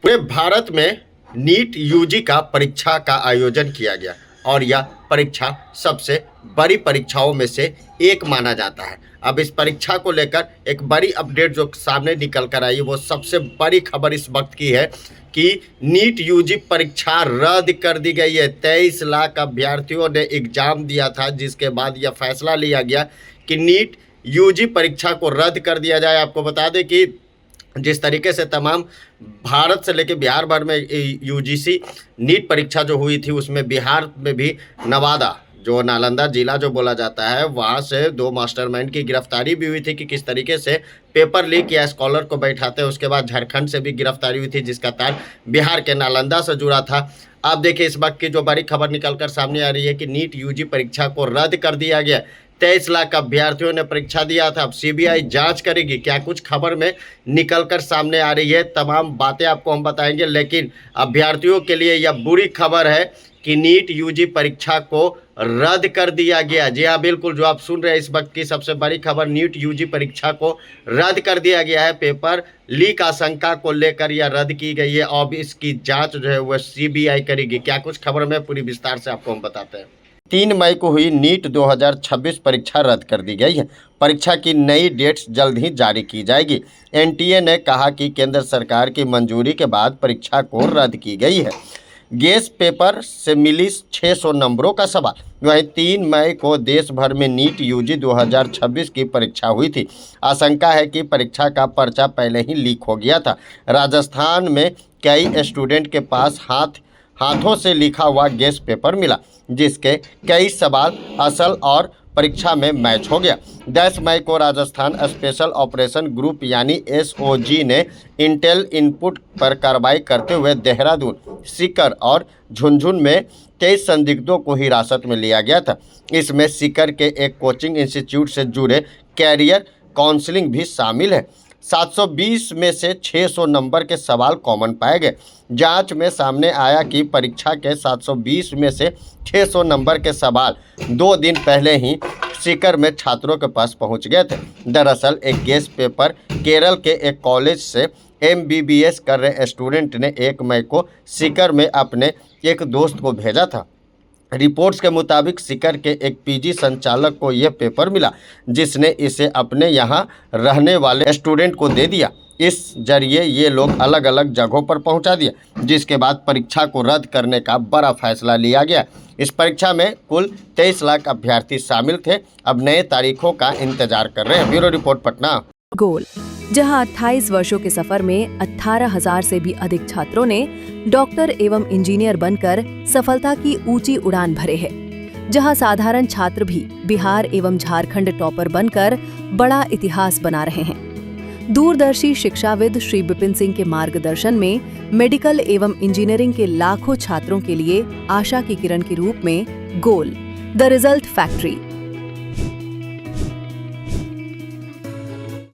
पूरे भारत में NEET UG का परीक्षा का आयोजन किया गया और यह परीक्षा सबसे बड़ी परीक्षाओं में से एक माना जाता है। अब इस परीक्षा को लेकर एक बड़ी अपडेट जो सामने निकल कर आई, वो सबसे बड़ी खबर इस वक्त की है कि नीट यूजी परीक्षा रद्द कर दी गई है। 23 लाख अभ्यर्थियों ने एग्जाम दिया था, जिसके बाद यह फैसला लिया गया कि नीट यूजी परीक्षा को रद्द कर दिया जाए। आपको बता दें कि जिस तरीके से तमाम भारत से लेकर बिहार भर में यूजीसी नीट परीक्षा जो हुई थी, उसमें बिहार में भी नवादा जो नालंदा जिला जो बोला जाता है, वहाँ से 2 मास्टरमाइंड की गिरफ्तारी भी हुई थी कि किस तरीके से पेपर लीक या स्कॉलर को बैठाते हैं। उसके बाद झारखंड से भी गिरफ्तारी हुई थी, जिसका तार बिहार के नालंदा से जुड़ा था। आप देखिए इस वक्त की जो बड़ी खबर निकलकर सामने आ रही है कि नीट यूजी परीक्षा को रद्द कर दिया गया। 23 लाख अभ्यर्थियों ने परीक्षा दिया था। अब सीबीआई जांच करेगी। क्या कुछ खबर में निकलकर सामने आ रही है, तमाम बातें आपको हम बताएंगे। लेकिन अभ्यर्थियों के लिए यह बुरी खबर है कि नीट यूजी परीक्षा को रद्द कर दिया गया। जी हाँ, बिल्कुल जो आप सुन रहे हैं इस वक्त की सबसे बड़ी खबर, नीट यूजी परीक्षा को रद्द कर दिया गया है। पेपर लीक आशंका को लेकर यह रद्द की गई है। अब इसकी जांच जो है वह सीबीआई करेगी। क्या कुछ खबर में पूरी विस्तार से आपको हम बताते हैं। 3 मई को हुई नीट 2026 परीक्षा रद्द कर दी गई है। परीक्षा की नई डेट्स जल्द ही जारी की जाएगी। एनटीए ने कहा कि केंद्र सरकार की मंजूरी के बाद परीक्षा को रद्द की गई है। गेस पेपर से मिली 600 नंबरों का सवाल। वहीं 3 मई को देश भर में नीट यूजी 2026 की परीक्षा हुई थी। आशंका है कि परीक्षा का पर्चा पहले ही लीक हो गया था। राजस्थान में कई स्टूडेंट के पास हाथों से लिखा हुआ गेस पेपर मिला, जिसके कई सवाल असल और परीक्षा में मैच हो गया। 10 मई को राजस्थान स्पेशल ऑपरेशन ग्रुप यानी एसओजी ने इंटेल इनपुट पर कार्रवाई करते हुए देहरादून, सीकर और झुंझुनू में 23 संदिग्धों को हिरासत में लिया गया था। इसमें सीकर के एक कोचिंग इंस्टीट्यूट से जुड़े कैरियर काउंसलिंग भी शामिल है। 720 में से 600 नंबर के सवाल कॉमन पाए गए। जांच में सामने आया कि परीक्षा के 720 में से 600 नंबर के सवाल 2 दिन पहले ही सीकर में छात्रों के पास पहुंच गए थे। दरअसल एक गेस पेपर केरल के एक कॉलेज से एमबीबीएस कर रहे स्टूडेंट ने 1 मई को सीकर में अपने एक दोस्त को भेजा था। रिपोर्ट्स के मुताबिक सीकर के एक पीजी संचालक को यह पेपर मिला, जिसने इसे अपने यहाँ रहने वाले स्टूडेंट को दे दिया। इस जरिए ये लोग अलग अलग जगहों पर पहुंचा दिया, जिसके बाद परीक्षा को रद्द करने का बड़ा फैसला लिया गया। इस परीक्षा में कुल 23 लाख अभ्यर्थी शामिल थे। अब नए तारीखों का इंतजार कर रहे हैं। Bureau report, Patna. गोल, जहां 28 वर्षों के सफर में 18,000 से भी अधिक छात्रों ने डॉक्टर एवं इंजीनियर बनकर सफलता की ऊंची उड़ान भरे हैं, जहां साधारण छात्र भी बिहार एवं झारखंड टॉपर बनकर बड़ा इतिहास बना रहे हैं। दूरदर्शी शिक्षाविद श्री विपिन सिंह के मार्गदर्शन में मेडिकल एवं इंजीनियरिंग के लाखों छात्रों के लिए आशा की किरण के रूप में गोल, द रिजल्ट फैक्ट्री